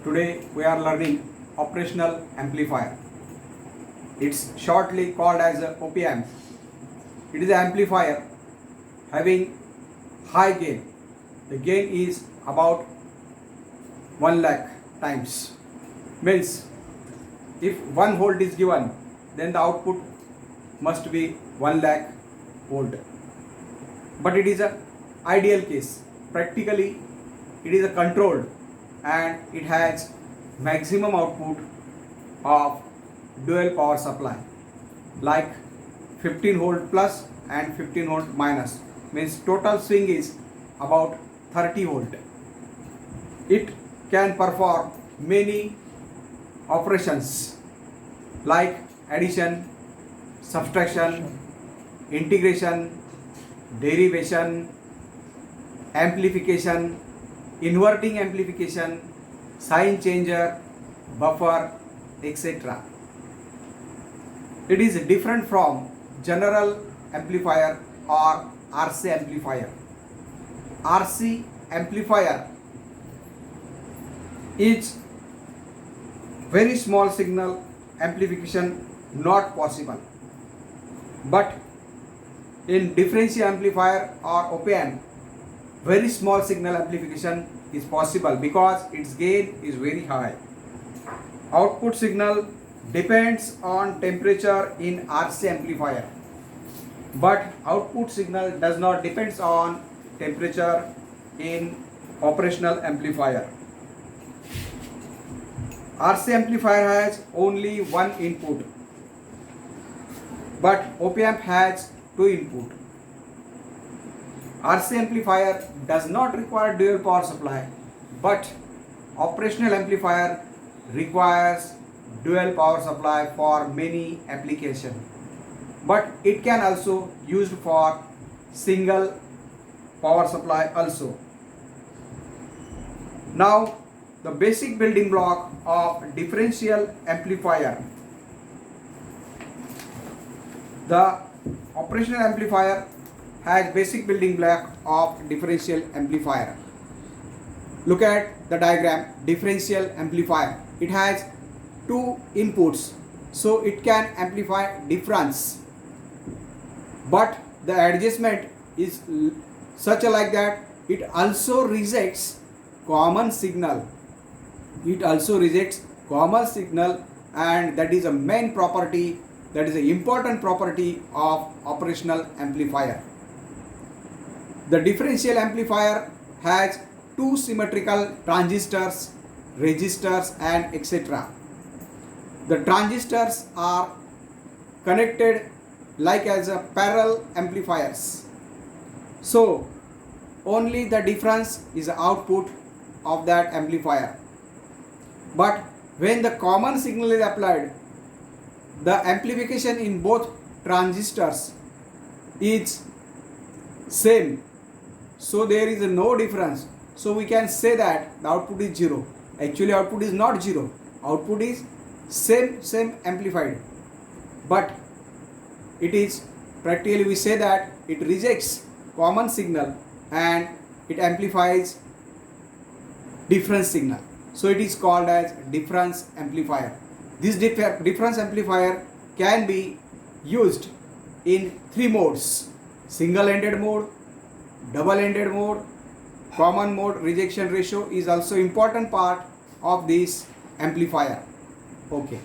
Today we are learning operational amplifier. It's shortly called as a OP-amp. It is an amplifier having high gain. The gain is about 1 lakh times. Means if 1 volt is given, then the output must be 1 lakh volt. But it is an ideal case. Practically it is a controlled and it has maximum output of dual power supply like 15 volt plus and 15 volt minus, means total swing is about 30 volt. It can perform many operations like addition, subtraction, integration, derivation, amplification, inverting amplification, sign changer, buffer, etc. It is different from general amplifier or RC amplifier. RC amplifier is very small signal amplification not possible, but in differential amplifier or op-amp very small signal amplification is possible because its gain is very high. Output signal depends on temperature in RC amplifier, but output signal does not depends on temperature in operational amplifier. RC amplifier has only one input, but op-amp has two input. RC amplifier does not require dual power supply, but operational amplifier requires dual power supply for many applications. But it can also used for single power supply also. Now the basic building block of differential amplifier. The operational amplifier has basic building block of differential amplifier. Look at the diagram. Differential amplifier, it has two inputs, so it can amplify difference, but the adjustment is such a like that it also rejects common signal. It also rejects common signal, and that is a main property, that is an important property of operational amplifier. The differential amplifier has two symmetrical transistors, resistors, and etc. The transistors are connected like as a parallel amplifiers. So only the difference is the output of that amplifier. But when the common signal is applied, the amplification in both transistors is same. So there is no difference. So we can say that the output is zero. Actually output is not zero. Output is same amplified. But it is practically we say that it rejects common signal and it amplifies different signal. So it is called as difference amplifier. This difference amplifier can be used in three modes: single-ended mode, double-ended mode, common mode. Rejection ratio is also important part of this amplifier. Okay.